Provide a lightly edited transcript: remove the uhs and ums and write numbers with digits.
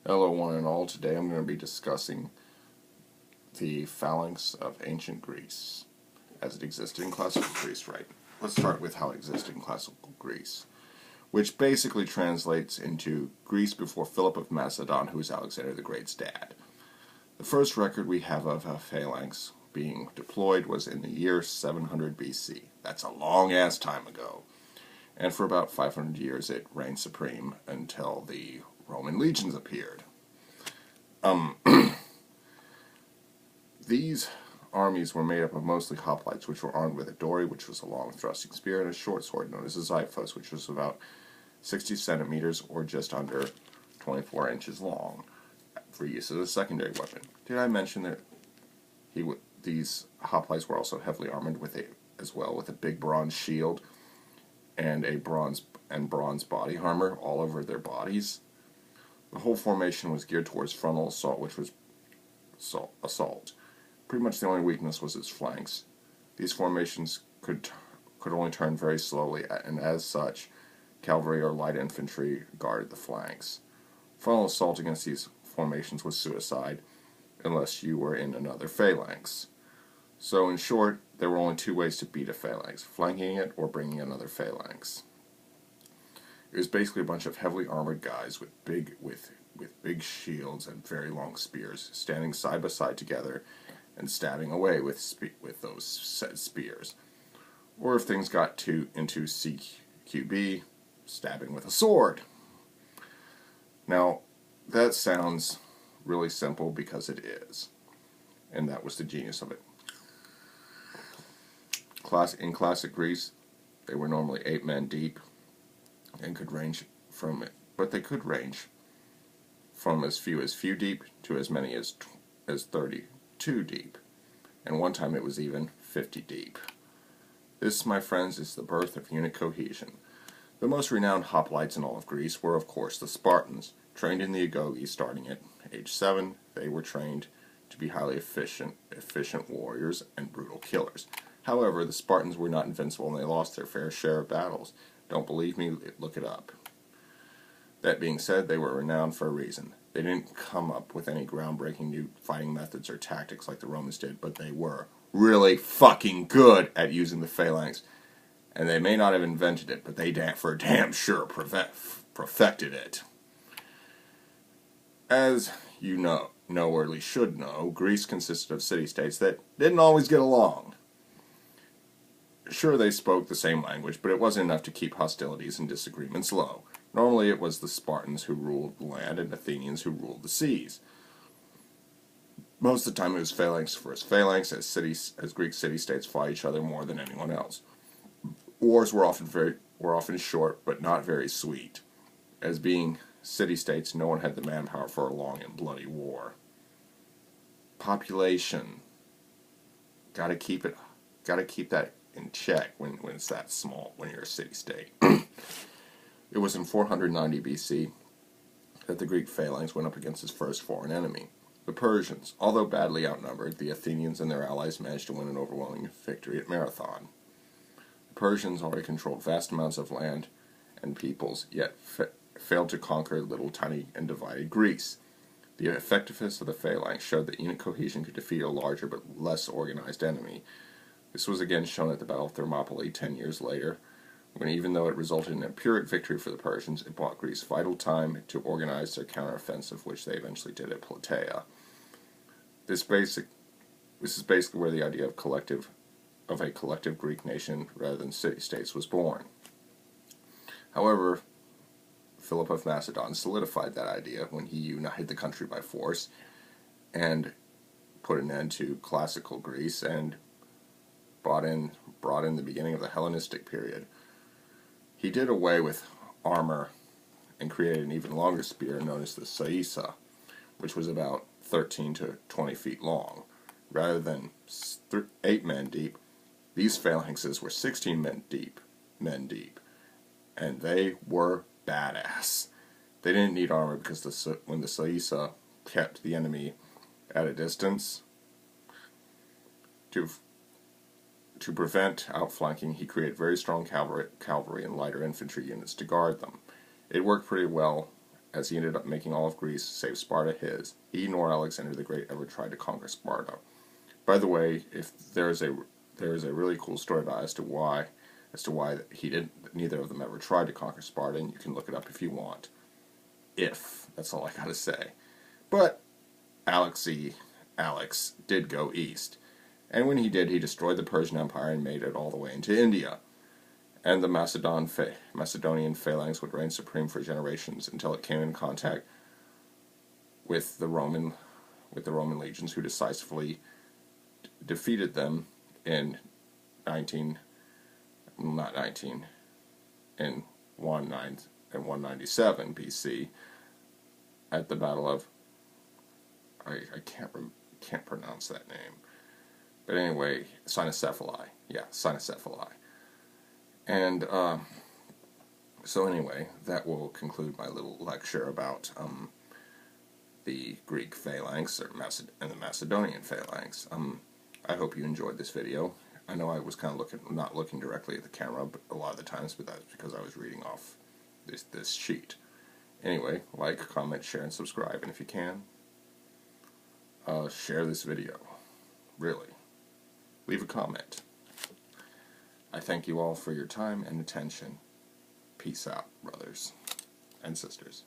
Hello one and all, today I'm going to be discussing the phalanx of ancient Greece as it existed in classical Greece, right? Let's start with how it existed in classical Greece, which basically translates into Greece before Philip of Macedon, who is Alexander the Great's dad. The first record we have of a phalanx being deployed was in the year 700 BC. That's a long-ass time ago. And for about 500 years it reigned supreme until the Roman legions appeared. These armies were made up of mostly hoplites, which were armed with a dory, which was a long thrusting spear, and a short sword known as a xiphos, which was about 60 centimeters or just under 24 inches long, for use as a secondary weapon. Did I mention that these hoplites were also heavily armored with with a big bronze shield and a bronze body armor all over their bodies? The whole formation was geared towards frontal assault, which was assault. Pretty much the only weakness was its flanks. These formations could only turn very slowly, and as such, cavalry or light infantry guarded the flanks. Frontal assault against these formations was suicide, unless you were in another phalanx. So in short, there were only two ways to beat a phalanx: flanking it or bringing another phalanx. It was basically a bunch of heavily armored guys with big shields and very long spears, standing side by side together and stabbing away with those said spears. Or if things got into CQB, stabbing with a sword. Now, that sounds really simple because it is. And that was the genius of it. In classic Greece, they were normally 8 men deep and could range from as few deep to as many as 32 deep, and one time it was even 50 deep. This, my friends, is the birth of unit cohesion. The most renowned hoplites in all of Greece were, of course, the Spartans, trained in the agoge starting at age 7. They were trained to be highly efficient warriors and brutal killers. However, the Spartans were not invincible, and they lost their fair share of battles. Don't believe me? Look it up. That being said, they were renowned for a reason. They didn't come up with any groundbreaking new fighting methods or tactics like the Romans did, but they were really fucking good at using the phalanx. And they may not have invented it, but they for damn sure perfected it. As you know, or at least should know, Greece consisted of city-states that didn't always get along. Sure, they spoke the same language, but it wasn't enough to keep hostilities and disagreements low. Normally it was the Spartans who ruled the land and Athenians who ruled the seas. Most of the time it was phalanx versus phalanx, as Greek city-states fought each other more than anyone else. Wars were often short, but not very sweet. As being city-states, no one had the manpower for a long and bloody war. Population. Gotta keep that in check when it's that small, when you're a city-state. It was in 490 BC that the Greek phalanx went up against its first foreign enemy, the Persians. Although badly outnumbered, the Athenians and their allies managed to win an overwhelming victory at Marathon. The Persians already controlled vast amounts of land and peoples, yet failed to conquer little, tiny, and divided Greece. The effectiveness of the phalanx showed that unit cohesion could defeat a larger but less organized enemy. This was again shown at the Battle of Thermopylae 10 years later, when even though it resulted in a Pyrrhic victory for the Persians, it bought Greece vital time to organize their counteroffensive, which they eventually did at Plataea. This is basically where the idea of a collective Greek nation rather than city-states was born. However, Philip of Macedon solidified that idea when he united the country by force and put an end to classical Greece and brought in the beginning of the Hellenistic period. He did away with armor and created an even longer spear known as the saissa, which was about 13 to 20 feet long. Rather than 8 men deep, these phalanxes were 16 men deep, and they were badass. They didn't need armor because when the saissa kept the enemy at a distance, to prevent outflanking, he created very strong cavalry and lighter infantry units to guard them. It worked pretty well as he ended up making all of Greece, save Sparta his. He nor Alexander the Great ever tried to conquer Sparta. By the way, if there's a really cool story about as to why he didn't, neither of them ever tried to conquer Sparta, and you can look it up if you want. That's all I gotta say. But Alex did go east, and when he did, he destroyed the Persian Empire and made it all the way into India. And the Macedonian Phalanx would reign supreme for generations until it came in contact with the Roman legions, who decisively defeated them in 197 BC at the Battle of, I can't pronounce that name, but anyway, Cynocephali. Yeah, Cynocephali. And so anyway, that will conclude my little lecture about the Greek Phalanx and the Macedonian Phalanx. I hope you enjoyed this video. I know I was kind of not looking directly at the camera but a lot of the times, but that's because I was reading off this sheet. Anyway, like, comment, share, and subscribe, and if you can, share this video. Really. Leave a comment. I thank you all for your time and attention. Peace out, brothers and sisters.